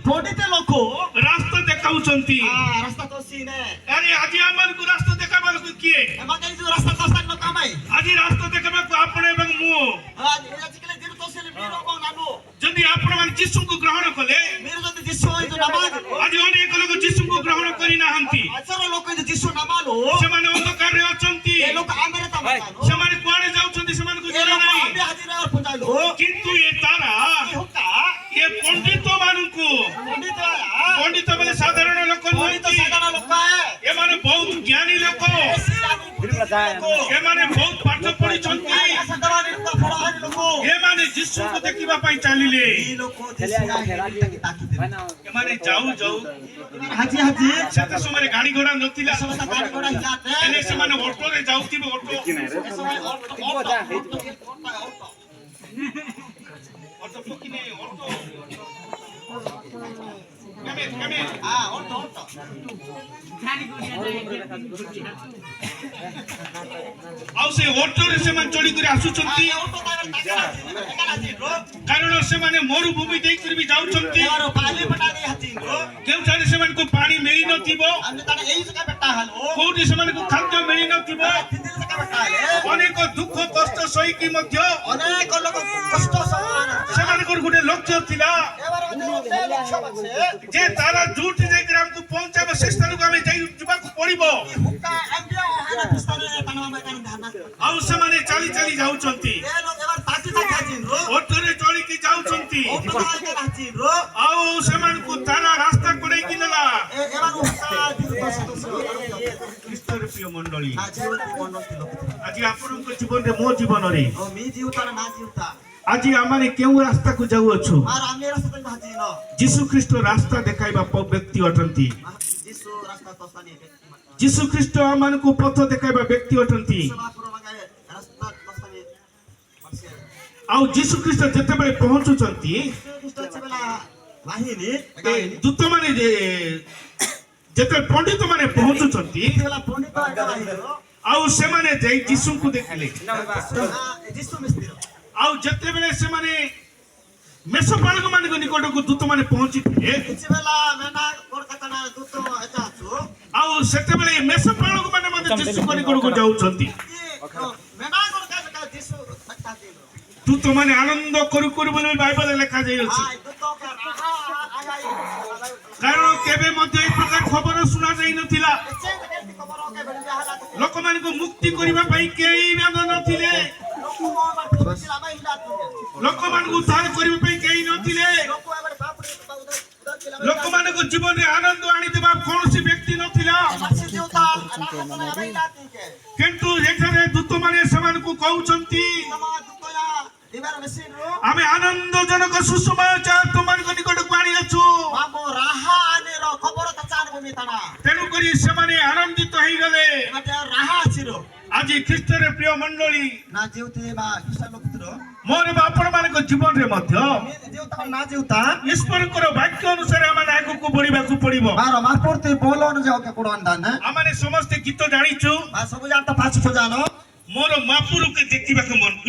ପଣ୍ଡିତ ଲୋକ ରାସ୍ତା ଦେଖାଉଛନ୍ତି। ରାସ୍ତା ତୋଷିନେ ଆରେ ଆଜି ଆମମାନଙ୍କୁ ରାସ୍ତା ଦେଖାଇବାକୁ କିଏ? ଏମାନେ ଯୋଉ ରାସ୍ତା ତୋଷାନ କାମାଇ ଆଜି ରାସ୍ତା ଦେଖାଇବାକୁ ଆପଣ ଏବଂ ମୁଁ। ଆଜିକାଲି ଜିରୁ ତୋଷିଲେ ବୀର କଣ ନାନୁ ଯଦି ଆପଣମାନେ ଯୀଶୁଙ୍କୁ ଗ୍ରହଣ କଲେ, ବୀର ଯଦି ଯୀଶୁ ଏଇ ଯୋଉ ନାମାଲ ଆଜି ଅନେକ ଲୋକ ଯୀଶୁଙ୍କୁ ଗ୍ରହଣ କରିନାହାନ୍ତି। ଆଚର ଲୋକ ଯଦି ଯୀଶୁ ନାମାଲ ସେମାନେ ଅନ୍ଧକାରରେ ଅଛନ୍ତି। ଏ ଲୋକ ଆମରେ ତମକାନୁ ସେମାନେ କୁଆଡେ ଯାଉଛନ୍ତି ସେମାନଙ୍କୁ ଏ ଜଣା ଲୋକ ନାହିଁ। ଆମେ ହାଜିରା और पुंजालो କିନ୍ତୁ ଏ ତାରା ହୁକା ଏ ପଣ୍ଡିତ ମାନଙ୍କୁ, ପଣ୍ଡିତ ପଣ୍ଡିତ ମାନେ ସାଧାରଣ ଲୋକ ପଣ୍ଡିତ ନୁହନ୍ତି। ସାଧାରଣ ଲୋକ ଏମାନେ ବହୁତ ଜ୍ଞାନୀ ଲୋକ, ଏମାନେ ବହୁତ ପାଠ ପଢିଛନ୍ତି। ଏମାନେ ଯୀଶୁଙ୍କୁ ଦେଖିବା ପାଇଁ ଚାଲିଲେ। ଏମାନେ ଯାଉ ଯାଉ ହାଜି ହାଜି ସେତେ ସମୟରେ ଗାଡି ଘୋଡା ନଥିଲା। ଗାଡି ଘୋଡା ହିଲାତେ ହେଲେ ସେମାନେ ଅଟୋରେ ଯାଉଥିବେ। ଅଟୋ ଅଟୋ ପକିନେ ଅଟୋ ଆଉ ସେ ଅଟୋରେ ସେମାନେ ଚଢିକରି ଆସୁଛନ୍ତି। କାରଣ ସେମାନେ ମରୁଭୂମି ଦେଇକରି ବି ଯାଉଛନ୍ତି। କେଉଁଠାରେ ସେମାନଙ୍କୁ ପାଣି ମିଳିନଥିବ, କୋଉଠି ସେମାନଙ୍କୁ ଖାଦ୍ୟ ମିଳିନଥିବ। ଅନେକ ଦୁଃଖ କଷ୍ଟ ସହିକି ମଧ୍ୟ ସେମାନଙ୍କର ଗୋଟେ ଲକ୍ଷ୍ୟ ଥିଲା ଯେ ତାରା ଯୋଉଠି ଯାଇକରି ଆମକୁ ପହଞ୍ଚାଇବ ସେ ସ୍ଥାନକୁ ଆମେ ଯିବାକୁ ପଡିବ। ଆଉ ସେମାନେ ଚାଲି ଚାଲି ଯାଉଛନ୍ତି, ଅଟୋରେ ଚଢିକି ଯାଉଛନ୍ତି। ଆଉ ସେମାନଙ୍କୁ ତାରା ରାସ୍ତା କଡେଇକି ନେଲା। ଖ୍ରୀଷ୍ଟର ପ୍ରିୟ ମଣ୍ଡଳୀ, ଆଜି ଆପଣଙ୍କ ଜୀବନରେ, ମୋ ଜୀବନରେ ଆଜି ଆମେ କେଉଁ ରାସ୍ତାକୁ ଯାଉଅଛୁ? ଯୀଶୁ ଖ୍ରୀଷ୍ଟ ରାସ୍ତା ଦେଖାଇବା ବ୍ୟକ୍ତି ଅଟନ୍ତି। ଯୀଶୁ ଖ୍ରୀଷ୍ଟ ଆମମାନଙ୍କୁ ପଥ ଦେଖାଇବା ବ୍ୟକ୍ତି ଅଟନ୍ତି। ଆଉ ଯୀଶୁ ଖ୍ରୀଷ୍ଟ ଯେତେବେଳେ ପହଞ୍ଚୁଛନ୍ତି, ଦୂତମାନେ ଯେତେବେଳେ ପଣ୍ଡିତ ମାନେ ପହଞ୍ଚୁଛନ୍ତି, ଆଉ ସେମାନେ ଯାଇ ଯୀଶୁଙ୍କୁ ଦେଖିଲେ। ଆଉ ଯେତେବେଳେ ସେମାନେ ମେଷପାଳକ ମାନଙ୍କ ନିକଟକୁ ଦୂତ ମାନେ ପହଞ୍ଚିଥିଲେ, ଆଉ ସେତେବେଳେ ମେଷପାଳକ ମାନେ ମଧ୍ୟ ଯୀଶୁଙ୍କ ନିକଟକୁ ଯାଉଛନ୍ତି। ଦୂତ ମାନେ ଆନନ୍ଦ କରୁ କରୁ ବୋଲି ବାଇବଲରେ ଲେଖାଯାଇଅଛି। କାରଣ କେବେ ମଧ୍ୟ ଏ ପ୍ରକାର ଖବର ଶୁଣା ଯାଇନଥିଲା। ଲୋକମାନଙ୍କୁ ମୁକ୍ତି କରିବା ପାଇଁ କେହି ନଥିଲେ, ଲୋକମାନଙ୍କୁ ଉଦ୍ଧାର କରିବା ପାଇଁ କେହି ନଥିଲେ, ଲୋକମାନଙ୍କ ଜୀବନରେ ଆନନ୍ଦ ଆଣିଦେବା କୌଣସି ବ୍ୟକ୍ତି ନଥିଲା। କିନ୍ତୁ ଏଠାରେ ଦୂତ ମାନେ ସେମାନଙ୍କୁ କହୁଛନ୍ତି, ଆମେ ଆନନ୍ଦଜନକ ସୁସମାଚାର ତୁମମାନଙ୍କ ନିକଟକୁ ଆଣିଅଛୁ। ତେଣୁକରି ସେମାନେ ଆନନ୍ଦିତ ହେଇଗଲେ। ଆଜି ଖ୍ରୀଷ୍ଟର ପ୍ରିୟ ମଣ୍ଡଳୀ, ମୋର ଆପଣ ମାନଙ୍କ ଜୀବନରେ ମଧ୍ୟ ଈଶ୍ୱରଙ୍କର ବାକ୍ୟ ଅନୁସାରେ ଆମେ ଆଗକୁ ବଢିବାକୁ ପଡିବ। ଆମେ ସମସ୍ତେ ଗୀତ ଜାଣିଛୁ। ମୋର ମାପୁରକୁ ଦେଖିବାକୁ ମନ